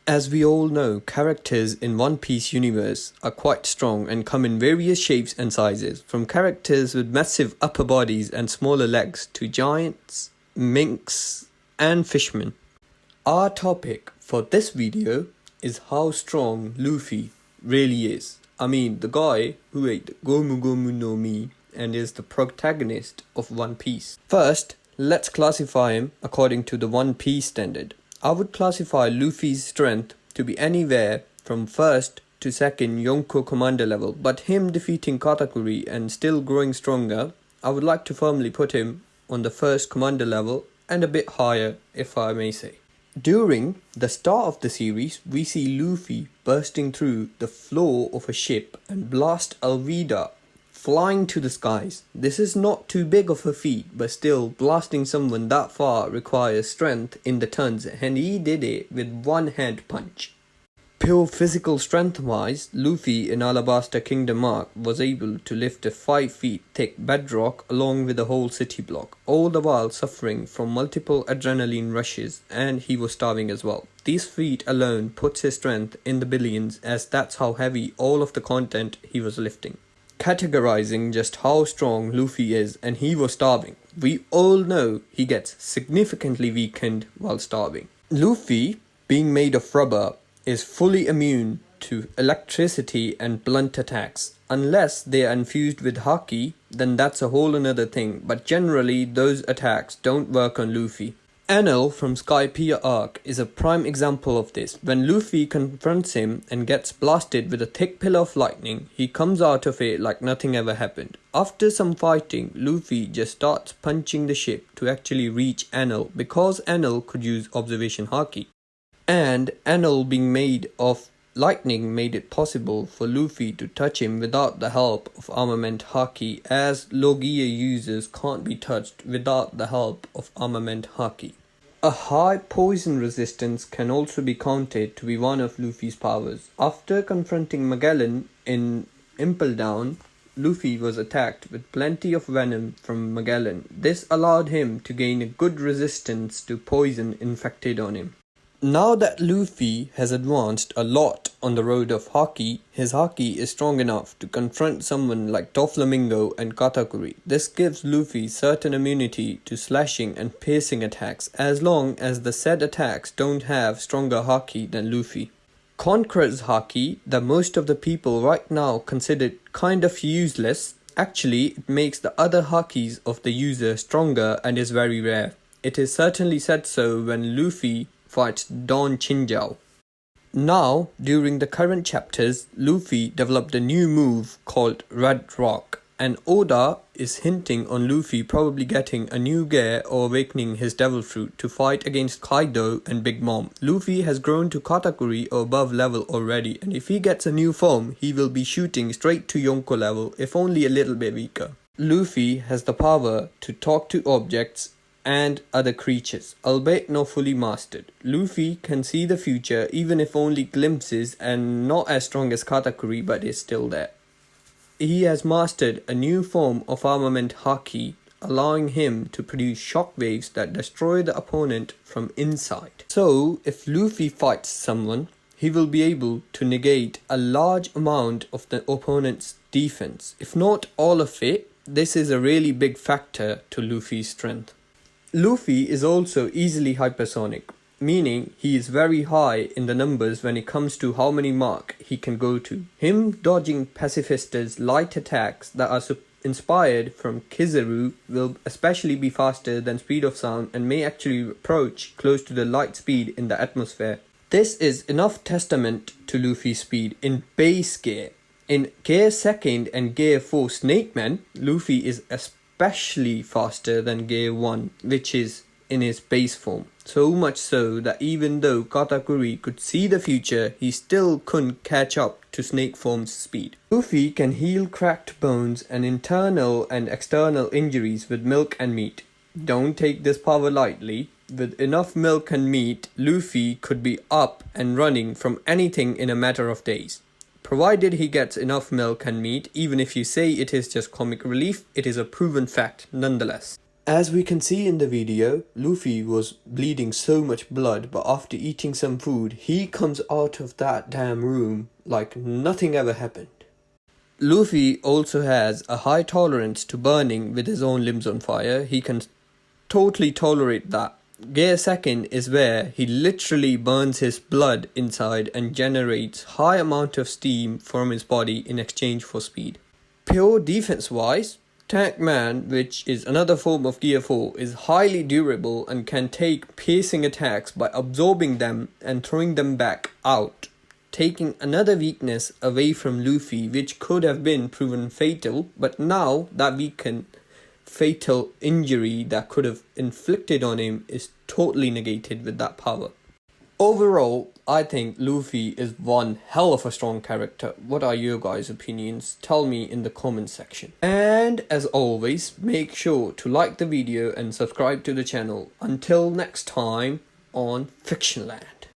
As we all know, characters in One Piece universe are quite strong and come in various shapes and sizes, from characters with massive upper bodies and smaller legs to giants, minks, and fishmen. Our topic for this video is how strong Luffy really is. I mean, the guy who ate Gomu Gomu no Mi and is the protagonist of One Piece. First, let's classify him according to the One Piece standard. I would classify Luffy's strength to be anywhere from 1st to 2nd Yonko commander level, but him defeating Katakuri and still growing stronger, I would like to firmly put him on the 1st commander level and a bit higher, if I may say. During the start of the series, we see Luffy bursting through the floor of a ship and blast Alvida flying to the skies. This is not too big of a feat, but still, blasting someone that far requires strength in the tons, and he did it with one hand punch. Pure physical strength wise, Luffy in Alabasta Kingdom Arc was able to lift a 5 feet thick bedrock along with a whole city block, all the while suffering from multiple adrenaline rushes, and he was starving as well. These feat alone puts his strength in the billions, as that's how heavy all of the content he was lifting. Categorizing just how strong Luffy is, and he was starving. We all know he gets significantly weakened while starving. Luffy, being made of rubber, is fully immune to electricity and blunt attacks. Unless they are infused with Haki, then that's a whole another thing, but generally those attacks don't work on Luffy. Enel from Skypiea Arc is a prime example of this. When Luffy confronts him and gets blasted with a thick pillar of lightning, he comes out of it like nothing ever happened. After some fighting, Luffy just starts punching the ship to actually reach Enel, because Enel could use observation Haki. And Enel being made of lightning made it possible for Luffy to touch him without the help of armament Haki, as Logia users can't be touched without the help of armament Haki. A high poison resistance can also be counted to be one of Luffy's powers. After confronting Magellan in Impel Down, Luffy was attacked with plenty of venom from Magellan. This allowed him to gain a good resistance to poison infected on him. Now that Luffy has advanced a lot on the road of Haki, his Haki is strong enough to confront someone like Doflamingo and Katakuri. This gives Luffy certain immunity to slashing and piercing attacks, as long as the said attacks don't have stronger Haki than Luffy. Conqueror's Haki, that most of the people right now consider kind of useless, actually it makes the other Hakis of the user stronger and is very rare. It is certainly said so when Luffy fights Don Chinjao. Now, during the current chapters, Luffy developed a new move called Red Rock, and Oda is hinting on Luffy probably getting a new gear or awakening his devil fruit to fight against Kaido and Big Mom. Luffy has grown to Katakuri or above level already, and if he gets a new form, he will be shooting straight to Yonko level, if only a little bit weaker. Luffy has the power to talk to objects and other creatures, albeit not fully mastered. Luffy can see the future, even if only glimpses, and not as strong as Katakuri, but is still there. He has mastered a new form of armament Haki, allowing him to produce shockwaves that destroy the opponent from inside. So, if Luffy fights someone, he will be able to negate a large amount of the opponent's defense. If not all of it, this is a really big factor to Luffy's strength. Luffy is also easily hypersonic, meaning he is very high in the numbers when it comes to how many Mach he can go to. Him dodging Pacifista's light attacks that are inspired from Kizaru will especially be faster than speed of sound and may actually approach close to the light speed in the atmosphere. This is enough testament to Luffy's speed in base gear. In Gear 2nd and Gear 4 Snake Man, Luffy is especially faster than Gear 1, which is in his base form. So much so that even though Katakuri could see the future, he still couldn't catch up to Snake form's speed. Luffy can heal cracked bones and internal and external injuries with milk and meat. Don't take this power lightly. With enough milk and meat, Luffy could be up and running from anything in a matter of days. Provided he gets enough milk and meat, even if you say it is just comic relief, it is a proven fact nonetheless. As we can see in the video, Luffy was bleeding so much blood, but after eating some food, he comes out of that damn room like nothing ever happened. Luffy also has a high tolerance to burning with his own limbs on fire. He can totally tolerate that. Gear second is where he literally burns his blood inside and generates high amount of steam from his body in exchange for speed. Pure defense wise, Tank Man, which is another form of Gear 4, is highly durable and can take piercing attacks by absorbing them and throwing them back out, taking another weakness away from Luffy, which could have been proven fatal, but now that fatal injury that could have inflicted on him is totally negated with that power. Overall, I think Luffy is one hell of a strong character. What are your guys' opinions? Tell me in the comment section. And as always, make sure to like the video and subscribe to the channel. Until next time on Fictionland.